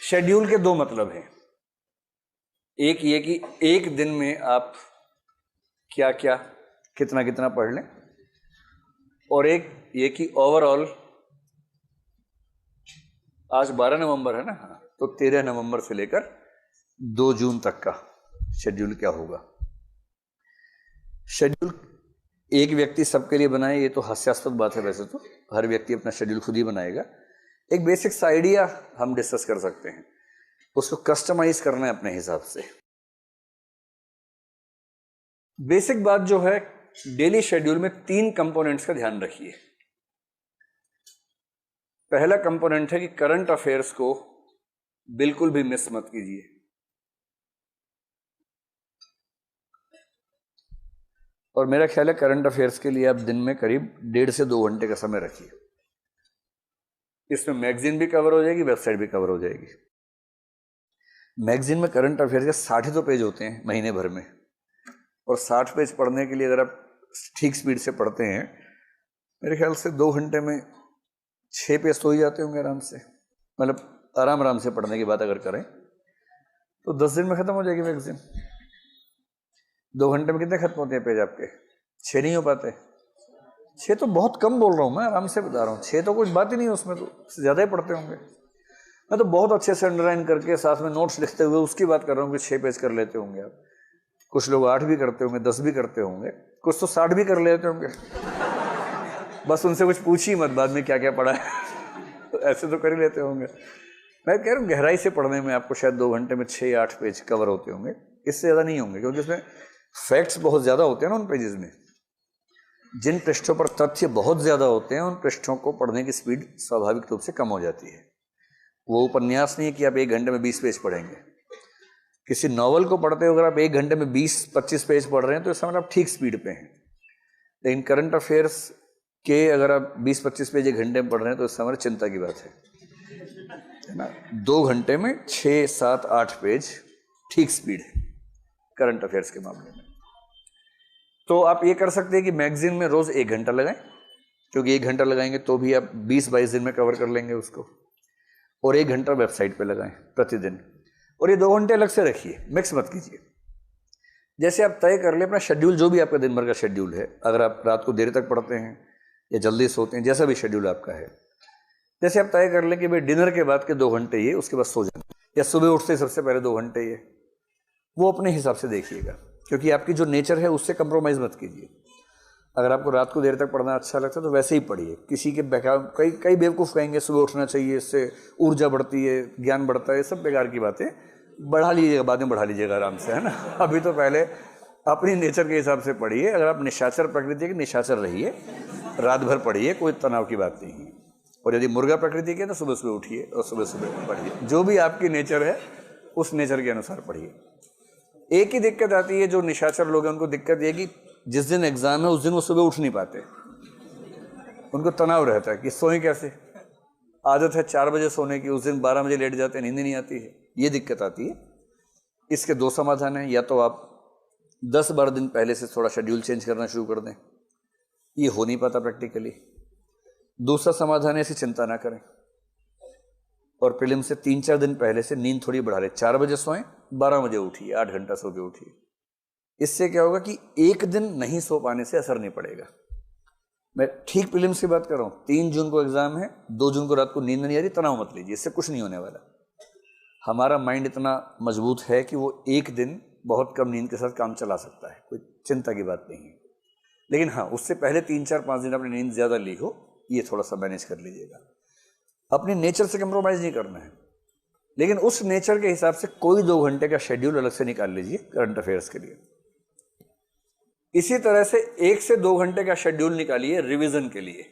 Schedule के दो मतलब हैं। एक ये कि एक दिन में आप क्या क्या कितना कितना पढ़ लें, और एक ये कि ओवरऑल आज 12 नवंबर है ना, तो 13 नवंबर से लेकर 2 जून तक का शेड्यूल क्या होगा। शेड्यूल एक व्यक्ति सबके लिए बनाए, ये तो हास्यास्पद बात है। वैसे तो हर व्यक्ति अपना शेड्यूल खुद ही बनाएगा। एक बेसिक्स आइडिया हम डिस्कस कर सकते हैं, उसको कस्टमाइज करना है अपने हिसाब से। बेसिक बात जो है, डेली शेड्यूल में 3 कंपोनेंट्स का ध्यान रखिए। पहला कंपोनेंट है कि करंट अफेयर्स को बिल्कुल भी मिस मत कीजिए। और मेरा ख्याल है करंट अफेयर्स के लिए आप दिन में करीब 1.5 से 2 घंटे का समय रखिए। इसमें मैगजीन भी कवर हो जाएगी, वेबसाइट भी कवर हो जाएगी। मैगजीन में करंट अफेयर्स के 60 तो पेज होते हैं महीने भर में, और 60 पेज पढ़ने के लिए अगर आप ठीक स्पीड से पढ़ते हैं, मेरे ख्याल से 2 घंटे में 6 पेज तो ही जाते होंगे आराम से। मतलब आराम से पढ़ने की बात अगर करें तो 10 दिन में खत्म हो जाएगी मैगजीन। 2 घंटे में कितने खत्म होते हैं पेज आपके? 6 नहीं हो पाते? 6 तो बहुत कम बोल रहा हूँ मैं, आराम से बता रहा हूँ। 6 तो कुछ बात ही नहीं है उसमें, तो उससे ज़्यादा ही पढ़ते होंगे। मैं तो बहुत अच्छे से अंडरलाइन करके साथ में नोट्स लिखते हुए उसकी बात कर रहा हूँ कि 6 पेज कर लेते होंगे आप। कुछ लोग 8 भी करते होंगे, 10 भी करते होंगे, कुछ तो 60 भी कर लेते होंगे। बस उनसे कुछ पूछिए मत बाद में क्या क्या पढ़ा है। तो ऐसे तो कर ही लेते होंगे। मैं कह रहा हूँ गहराई से पढ़ने में आपको शायद 2 घंटे में 6 या 8 पेज कवर होते होंगे, इससे ज़्यादा नहीं होंगे, क्योंकि इसमें फैक्ट्स बहुत ज़्यादा होते हैं ना उन पेजेस में। जिन पृष्ठों पर तथ्य बहुत ज़्यादा होते हैं, उन पृष्ठों को पढ़ने की स्पीड स्वाभाविक रूप से कम हो जाती है। वो उपन्यास नहीं है कि आप 1 घंटे में 20 पेज पढ़ेंगे। किसी नॉवल को पढ़ते हो अगर आप 1 घंटे में 20-25 पेज पढ़ रहे हैं तो इस समय आप ठीक स्पीड पे हैं। लेकिन करंट अफेयर्स के अगर आप 20-25 पेज 1 घंटे में पढ़ रहे हैं तो इस समय चिंता की बात है ना। 2 घंटे में 6, 7, 8 पेज ठीक स्पीड है करंट अफेयर्स के मामले में। तो आप ये कर सकते हैं कि मैगजीन में रोज 1 घंटा लगाएं, क्योंकि 1 घंटा लगाएंगे तो भी आप 20-22 दिन में कवर कर लेंगे उसको। और 1 घंटा वेबसाइट पे लगाएं प्रतिदिन। और ये 2 घंटे अलग से रखिए, मिक्स मत कीजिए। जैसे आप तय कर ले अपना शेड्यूल, जो भी आपका दिन भर का शेड्यूल है। अगर आप रात को देर तक पढ़ते हैं या जल्दी सोते हैं, जैसा भी शेड्यूल आपका है, जैसे आप तय कर लें कि भाई डिनर के बाद के 2 घंटे ये, उसके बाद सो जाए, या सुबह उठते सबसे पहले 2 घंटे ये, वो अपने हिसाब से देखिएगा। क्योंकि आपकी जो नेचर है उससे कंप्रोमाइज़ मत कीजिए। अगर आपको रात को देर तक पढ़ना अच्छा लगता है तो वैसे ही पढ़िए। किसी के कई बेवकूफ़ कहेंगे सुबह उठना चाहिए, इससे ऊर्जा बढ़ती है, ज्ञान बढ़ता है, सब बेकार की बातें। बढ़ा लीजिएगा, बाद में बढ़ा लीजिएगा आराम से, है ना। अभी तो पहले अपनी नेचर के हिसाब से पढ़िए। अगर आप निशाचर प्रकृति के, निशाचर रहिए, रात भर पढ़िए, कोई तनाव की बात नहीं है। और यदि मुर्गा प्रकृति के तो सुबह सुबह उठिए और सुबह सुबह पढ़िए। जो भी आपकी नेचर है उस नेचर के अनुसार पढ़िए। एक ही दिक्कत आती है, जो निशाचर लोग हैं उनको दिक्कत ये कि जिस दिन एग्जाम है उस दिन वो सुबह उठ नहीं पाते। उनको तनाव रहता है कि सोएं कैसे। आदत है 4 बजे सोने की, उस दिन 12 बजे लेट जाते हैं, नींद नहीं आती है। ये दिक्कत आती है। इसके 2 समाधान हैं। या तो आप 10-12 दिन पहले से थोड़ा शेड्यूल चेंज करना शुरू कर दें, ये हो नहीं पाता प्रैक्टिकली। दूसरा समाधान है ऐसी चिंता ना करें और प्रीलिम से 3-4 दिन पहले से नींद थोड़ी बढ़ा लें। 4 बजे सोएं, 12 बजे उठिए, 8 घंटा सो के उठिए। इससे क्या होगा कि एक दिन नहीं सो पाने से असर नहीं पड़ेगा। मैं ठीक प्रीलिम्स की बात कर रहा हूँ। 3 जून को एग्जाम है, 2 जून को रात को नींद नहीं आ रही, तनाव मत लीजिए, इससे कुछ नहीं होने वाला। हमारा माइंड इतना मजबूत है कि वो एक दिन बहुत कम नींद के साथ काम चला सकता है, कोई चिंता की बात नहीं है। लेकिन हाँ, उससे पहले 3-4-5 दिन अपनी नींद ज़्यादा ली हो, ये थोड़ा सा मैनेज कर लीजिएगा। अपनी नेचर से कंप्रोमाइज़ नहीं करना है, लेकिन उस नेचर के हिसाब से कोई 2 घंटे का शेड्यूल अलग से निकाल लीजिए करंट अफेयर्स के लिए। इसी तरह से 1 से 2 घंटे का शेड्यूल निकालिए रिवीजन के लिए।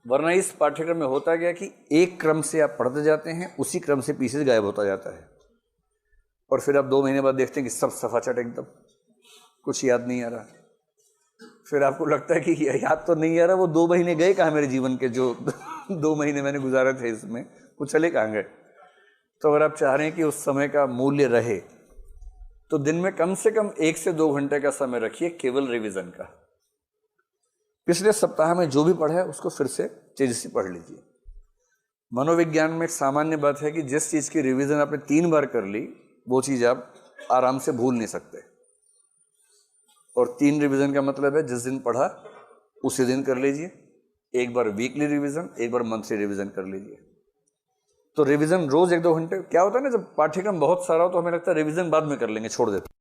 वरना इस पाठ्यक्रम में होता क्या कि एक क्रम से आप पढ़ते जाते हैं, उसी क्रम से पीसेज गायब होता जाता है, और फिर आप 2 महीने बाद देखते हैं कि सब सफाचट, एकदम कुछ याद नहीं आ रहा। फिर आपको लगता है कि याद तो नहीं आ रहा, वो 2 महीने गए कहाँ मेरे जीवन के, जो 2 महीने मैंने गुजारे थे इसमें, वो चले कहाँ गए। तो अगर आप चाह रहे हैं कि उस समय का मूल्य रहे तो दिन में कम से कम 1 से 2 घंटे का समय रखिए केवल रिवीजन का। पिछले सप्ताह में जो भी पढ़ा है उसको फिर से तेजी से पढ़ लीजिए। मनोविज्ञान में एक सामान्य बात है कि जिस चीज की रिवीजन आपने 3 बार कर ली वो चीज आप आराम से भूल नहीं सकते। और 3 रिवीजन का मतलब है जिस दिन पढ़ा उसी दिन कर लीजिए, एक बार वीकली रिवीजन, एक बार मंथली रिवीजन कर लीजिए। तो रिवीजन रोज 1-2 घंटे। क्या होता है ना, जब पाठ्यक्रम बहुत सारा हो तो हमें लगता है रिवीजन बाद में कर लेंगे, छोड़ देते,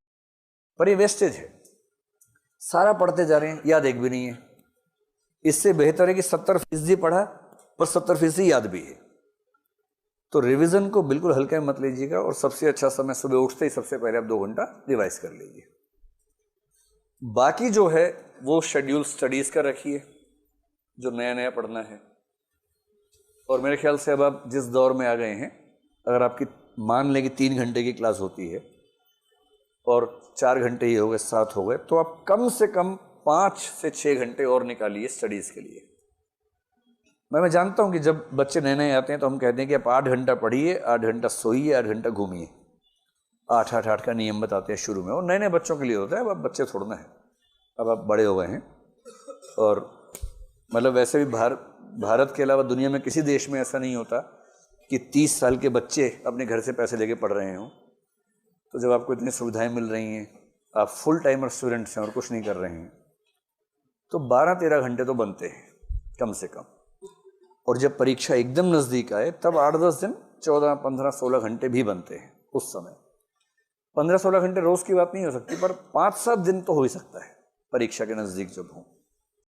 पर ये वेस्टेज है। सारा पढ़ते जा रहे हैं, याद एक भी नहीं है। इससे बेहतर है कि 70% पढ़ा पर 70% याद भी है। तो रिवीजन को बिल्कुल हल्के में मत लीजिएगा और सबसे अच्छा समय सुबह उठते ही सबसे पहले आप 2 घंटा रिवाइज कर लीजिए। बाकी जो है वो शेड्यूल स्टडीज का रखिए जो नया नया पढ़ना है। और मेरे ख्याल से अब आप जिस दौर में आ गए हैं, अगर आपकी मान लें कि 3 घंटे की क्लास होती है और 4 घंटे ही हो गए, 7 हो गए, तो आप कम से कम 5 से 6 घंटे और निकालिए स्टडीज के लिए। मैं जानता हूं कि जब बच्चे नए नए आते हैं तो हम कहते हैं कि आप 8 घंटा पढ़िए, 8 घंटा सोइए, 8 घंटा घूमिए। 8-8-8 का नियम बताते हैं शुरू में, और नए नए बच्चों के लिए होता है। अब आप बच्चे छोड़ना है, अब आप बड़े हो गए हैं। और मतलब वैसे भी भारत के अलावा दुनिया में किसी देश में ऐसा नहीं होता कि 30 साल के बच्चे अपने घर से पैसे लेके पढ़ रहे हों। तो जब आपको इतनी सुविधाएं मिल रही हैं, आप फुल टाइमर स्टूडेंट्स हैं और कुछ नहीं कर रहे हैं, तो 12-13 घंटे तो बनते हैं कम से कम। और जब परीक्षा एकदम नज़दीक आए तब 8-10 दिन 14-15-16 घंटे भी बनते हैं। उस समय 15-16 घंटे रोज की बात नहीं हो सकती, पर 5-7 दिन तो हो ही सकता है परीक्षा के नज़दीक जब हो।